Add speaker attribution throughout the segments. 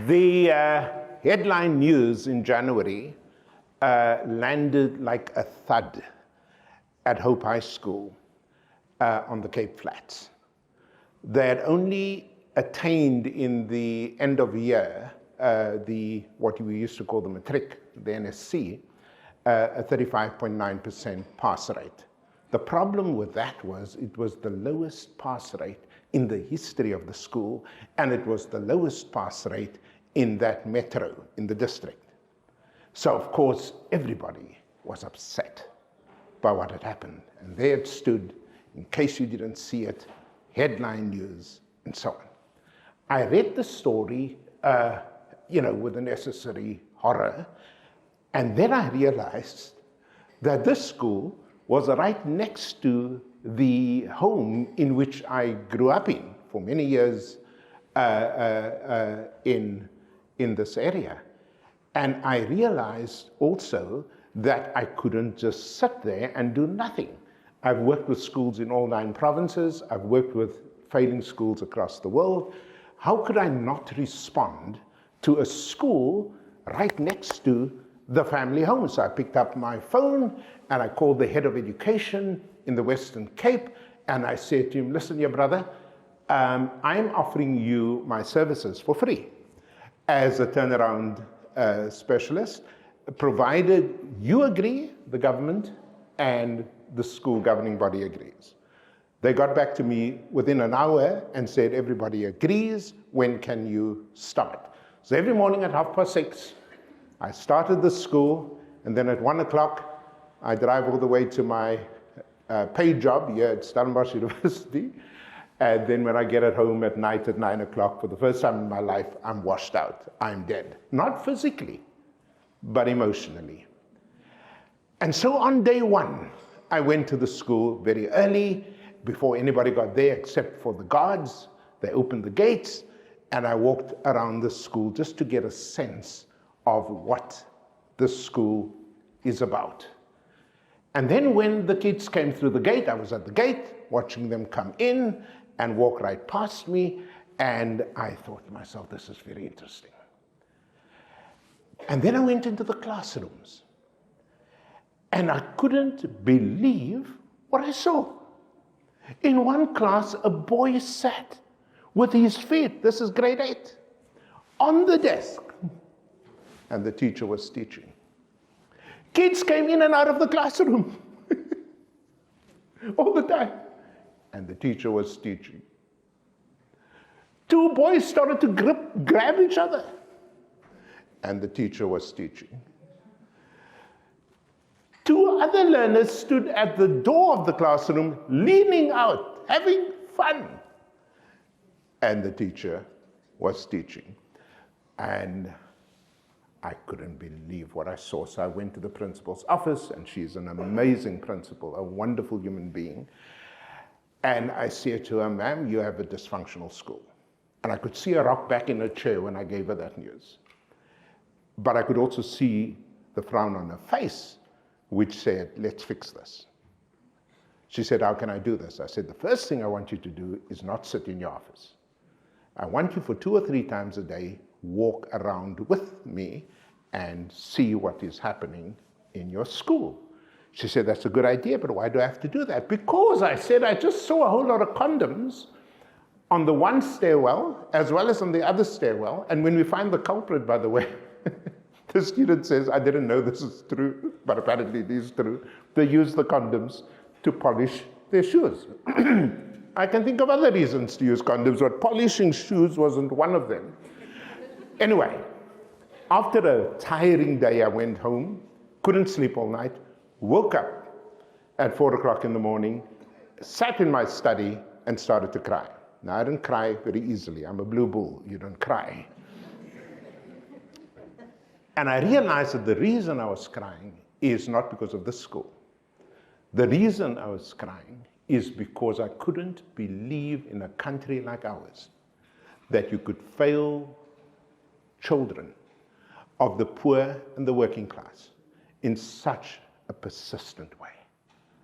Speaker 1: The headline news in January landed like a thud at Hope High School on the Cape Flats. They had only attained in the end of year, what we used to call the matric, the NSC, a 35.9% pass rate. The problem with that was it was the lowest pass rate in the history of the school, and it was the lowest pass rate in that metro, in the district. So of course, everybody was upset by what had happened. And there it stood, in case you didn't see it, headline news, and so on. I read the story, with the necessary horror, and then I realized that this school was right next to the home in which I grew up in for many years in this area. And I realized also that I couldn't just sit there and do nothing. I've worked with schools in all 9 provinces. I've worked with failing schools across the world. How could I not respond to a school right next to the family home? So I picked up my phone and I called the head of education in the Western Cape, and I said to him, listen, your brother, I'm offering you my services for free as a turnaround specialist, provided you agree, the government, and the school governing body agrees. They got back to me within an hour and said, everybody agrees, when can you start? So every morning at 6:30, I started the school, and then at 1 o'clock, I drive all the way to my paid job here at Stellenbosch University. And then when I get at home at night at 9 o'clock, for the first time in my life, I'm washed out. I'm dead. Not physically, but emotionally. And so on day 1, I went to the school very early, before anybody got there except for the guards. They opened the gates, and I walked around the school just to get a sense of what the school is about. And then when the kids came through the gate, I was at the gate, watching them come in and walk right past me, and I thought to myself, this is very interesting. And then I went into the classrooms, and I couldn't believe what I saw. In one class, a boy sat with his feet, this is grade 8, on the desk, and the teacher was teaching. Kids came in and out of the classroom all the time, and the teacher was teaching. 2 boys started to grab each other, and the teacher was teaching. 2 other learners stood at the door of the classroom, leaning out, having fun, and the teacher was teaching. And I couldn't believe what I saw. So I went to the principal's office, and she's an amazing principal, a wonderful human being. And I said to her, ma'am, you have a dysfunctional school. And I could see her rock back in her chair when I gave her that news. But I could also see the frown on her face, which said, let's fix this. She said, how can I do this? I said, the first thing I want you to do is not sit in your office. I want you for 2 or 3 times a day, walk around with me and see what is happening in your school. She said, that's a good idea, but why do I have to do that? Because I said, I just saw a whole lot of condoms on the one stairwell as well as on the other stairwell. And when we find the culprit, by the way, the student says, I didn't know this is true, but apparently it is true. They use the condoms to polish their shoes. I can think of other reasons to use condoms, but polishing shoes wasn't one of them. Anyway, after a tiring day, I went home, couldn't sleep all night, woke up at 4 o'clock in the morning, sat in my study, and started to cry. Now, I didn't cry very easily. I'm a blue bull. You don't cry. And I realized that the reason I was crying is not because of this school. The reason I was crying is because I couldn't believe in a country like ours that you could fail children of the poor and the working class in such a persistent way.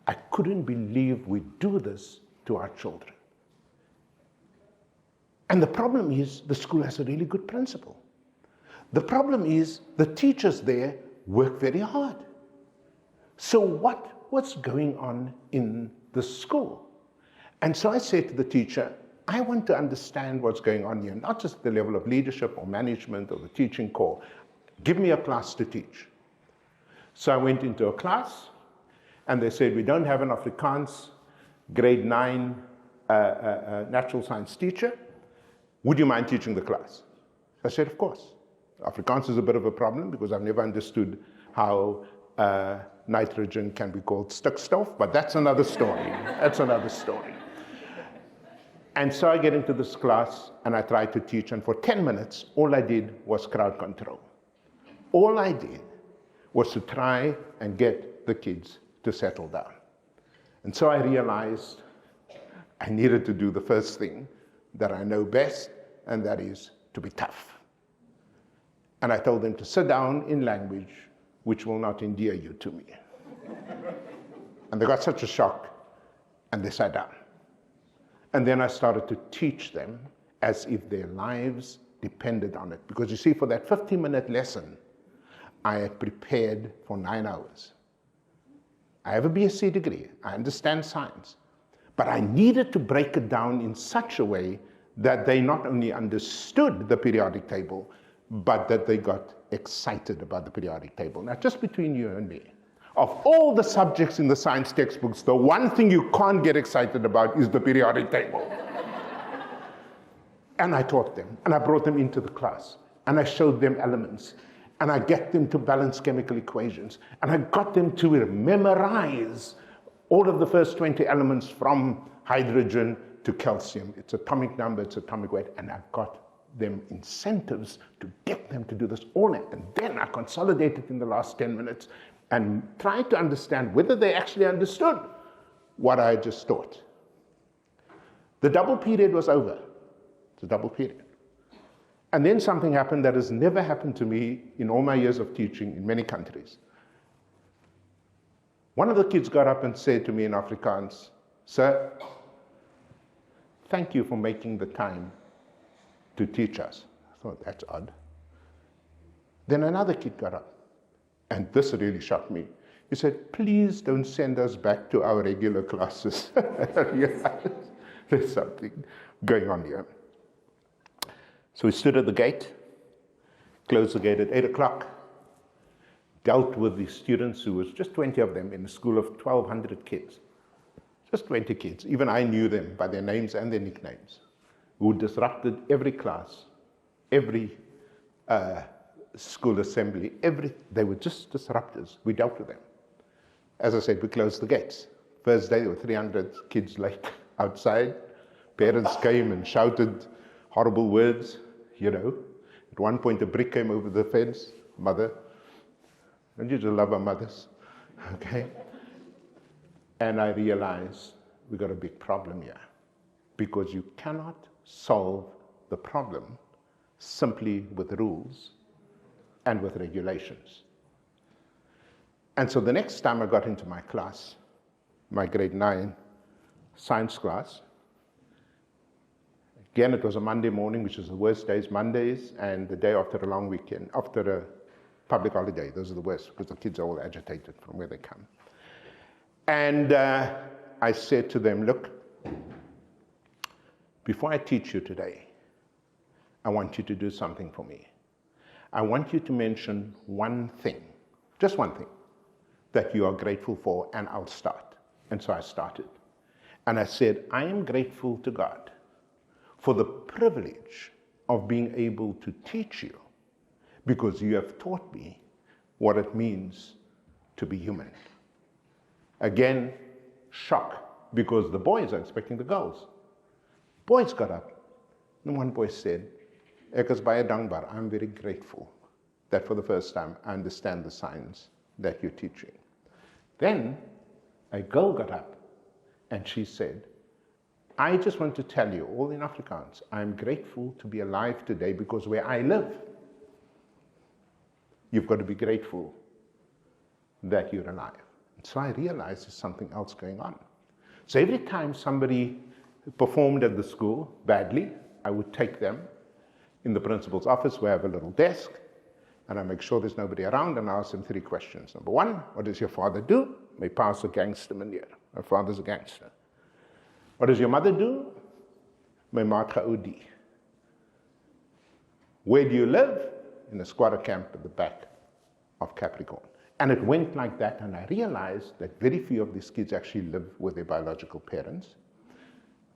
Speaker 1: I couldn't believe we do this to our children. And the problem is the school has a really good principal. The problem is the teachers there work very hard. So what was going on in the school? And so I said to the teacher, I want to understand what's going on here, not just the level of leadership or management or the teaching core. Give me a class to teach. So I went into a class, and they said, we don't have an Afrikaans grade 9 natural science teacher. Would you mind teaching the class? I said, of course. Afrikaans is a bit of a problem because I've never understood how nitrogen can be called stikstof, but that's another story. That's another story. And so I get into this class and I try to teach, and for 10 minutes, all I did was crowd control. All I did was to try and get the kids to settle down. And so I realized I needed to do the first thing that I know best, and that is to be tough. And I told them to sit down in language which will not endear you to me. And they got such a shock, and they sat down. And then I started to teach them as if their lives depended on it. Because you see, for that 50-minute lesson, I had prepared for 9 hours. I have a BSc degree. I understand science. But I needed to break it down in such a way that they not only understood the periodic table, but that they got excited about the periodic table. Now, just between you and me, of all the subjects in the science textbooks, the one thing you can't get excited about is the periodic table. And I taught them, and I brought them into the class, and I showed them elements, and I get them to balance chemical equations, and I got them to memorize all of the first 20 elements from hydrogen to calcium. It's atomic number, it's atomic weight, and I got them incentives to get them to do this all night. And then I consolidated in the last 10 minutes and tried to understand whether they actually understood what I just taught. The double period was over. It's a double period. And then something happened that has never happened to me in all my years of teaching in many countries. One of the kids got up and said to me in Afrikaans, "Sir, thank you for making the time to teach us." I thought, that's odd. Then another kid got up, and this really shocked me. He said, "Please don't send us back to our regular classes." There's something going on here. So we stood at the gate, closed the gate at 8 o'clock, dealt with the students, who was just 20 of them in a school of 1,200 kids. Just 20 kids. Even I knew them by their names and their nicknames, who disrupted every class, every school assembly, they were just disruptors. We dealt with them. As I said, we closed the gates. First day, there were 300 kids late outside. Parents came and shouted horrible words, you know. At one point, a brick came over the fence. Mother, don't you just love our mothers? Okay. And I realized we got a big problem here, because you cannot solve the problem simply with rules and with regulations. And so the next time I got into my class, my grade 9 science class, again, it was a Monday morning, which is the worst days, Mondays, and the day after a long weekend, after a public holiday. Those are the worst, because the kids are all agitated from where they come. And I said to them, "Look, before I teach you today, I want you to do something for me. I want you to mention one thing, just one thing, that you are grateful for, and I'll start." And so I started. And I said, "I am grateful to God for the privilege of being able to teach you, because you have taught me what it means to be human." Again, shock, because the boys are expecting the girls. Boys got up, and one boy said, "Ek is baie dankbaar. I'm very grateful that for the first time I understand the science that you're teaching." Then a girl got up, and she said, "I just want to tell you, all in Afrikaans, I'm grateful to be alive today, because where I live, you've got to be grateful that you're alive." So I realized there's something else going on. So every time somebody performed at the school badly, I would take them in the principal's office, where I have a little desk, And I make sure there's nobody around, and I ask them 3 questions. Number 1, what does your father do? My pa's a gangster meneer. My father's a gangster. What does your mother do? My ma het OD. Where do you live? In a squatter camp at the back of Capricorn. And it went like that, and I realized that very few of these kids actually live with their biological parents.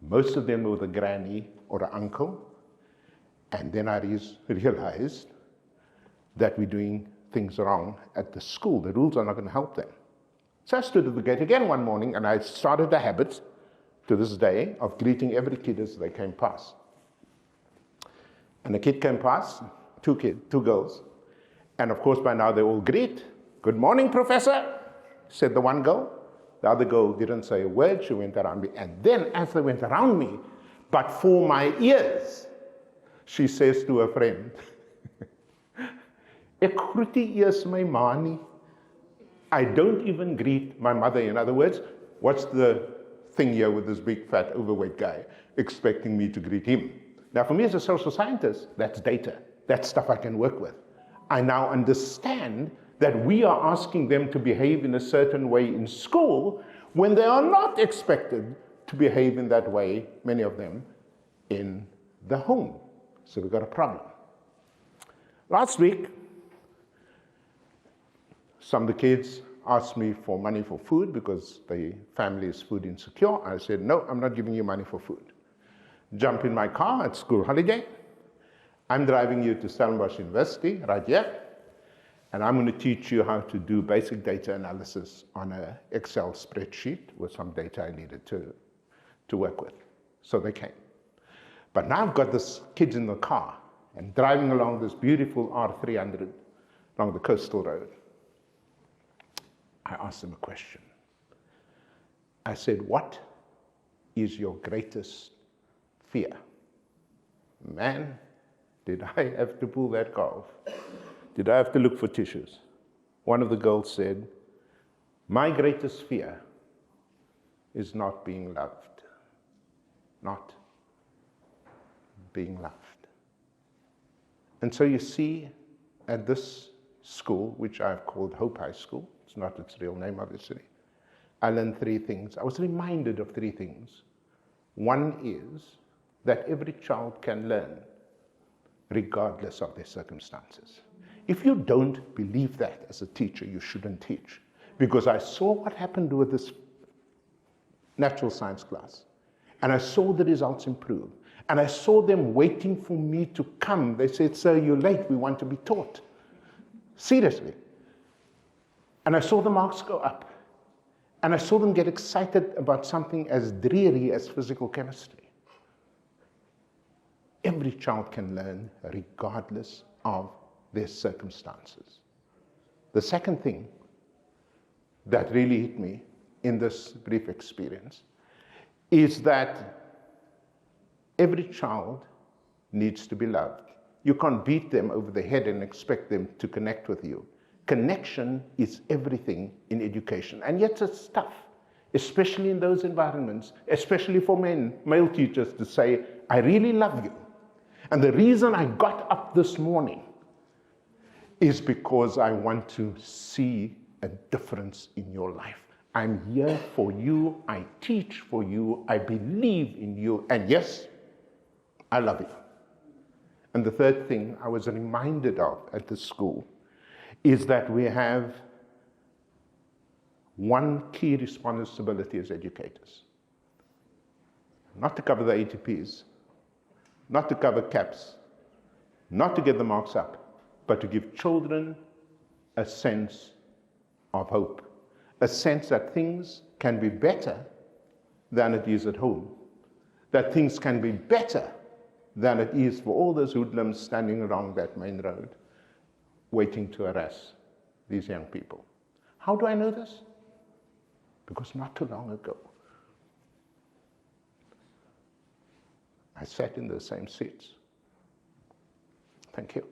Speaker 1: Most of them were with a granny or an uncle. And then I realized that we're doing things wrong at the school. The rules are not going to help them. So I stood at the gate again one morning, and I started the habit to this day of greeting every kid as they came past. And the kid came past, 2 girls. And of course, by now they all greet. Good morning, Professor, said the one girl. The other girl didn't say a word. She went around me. And then as they went around me, but for my ears, she says to her friend, Ek groet nie eers my ma nie. I don't even greet my mother. In other words, what's the thing here with this big, fat, overweight guy expecting me to greet him? Now, for me as a social scientist, that's data. That's stuff I can work with. I now understand that we are asking them to behave in a certain way in school when they are not expected to behave in that way, many of them, in the home. So we've got a problem. Last week, some of the kids asked me for money for food because the family is food insecure. I said, no, I'm not giving you money for food. Jump in my car at school holiday. I'm driving you to Stellenbosch University right here. And I'm going to teach you how to do basic data analysis on an Excel spreadsheet with some data I needed to work with. So they came. But now I've got this kids in the car and driving along this beautiful R300 along the coastal road. I asked them a question. I said, what is your greatest fear? Man, did I have to pull that car off? Did I have to look for tissues? One of the girls said, my greatest fear is not being loved. Not being loved. And so you see, at this school, which I've called Hope High School, it's not its real name, obviously, I learned 3 things. I was reminded of 3 things. One is that every child can learn regardless of their circumstances. If you don't believe that as a teacher, you shouldn't teach. Because I saw what happened with this natural science class. And I saw the results improve. And I saw them waiting for me to come. They said, sir, you're late. We want to be taught. Seriously. And I saw the marks go up. And I saw them get excited about something as dreary as physical chemistry. Every child can learn regardless of their circumstances. The second thing that really hit me in this brief experience is that every child needs to be loved. You can't beat them over the head and expect them to connect with you. Connection is everything in education, and yet it's tough, especially in those environments, especially for male teachers to say, I really love you. And the reason I got up this morning is because I want to see a difference in your life. I'm here for you, I teach for you, I believe in you, and yes, I love you. And the third thing I was reminded of at the school is that we have one key responsibility as educators. Not to cover the ATPs, not to cover CAPs, not to get the marks up, but to give children a sense of hope, a sense that things can be better than it is at home, that things can be better than it is for all those hoodlums standing along that main road, waiting to harass these young people. How do I know this? Because not too long ago, I sat in the same seats. Thank you.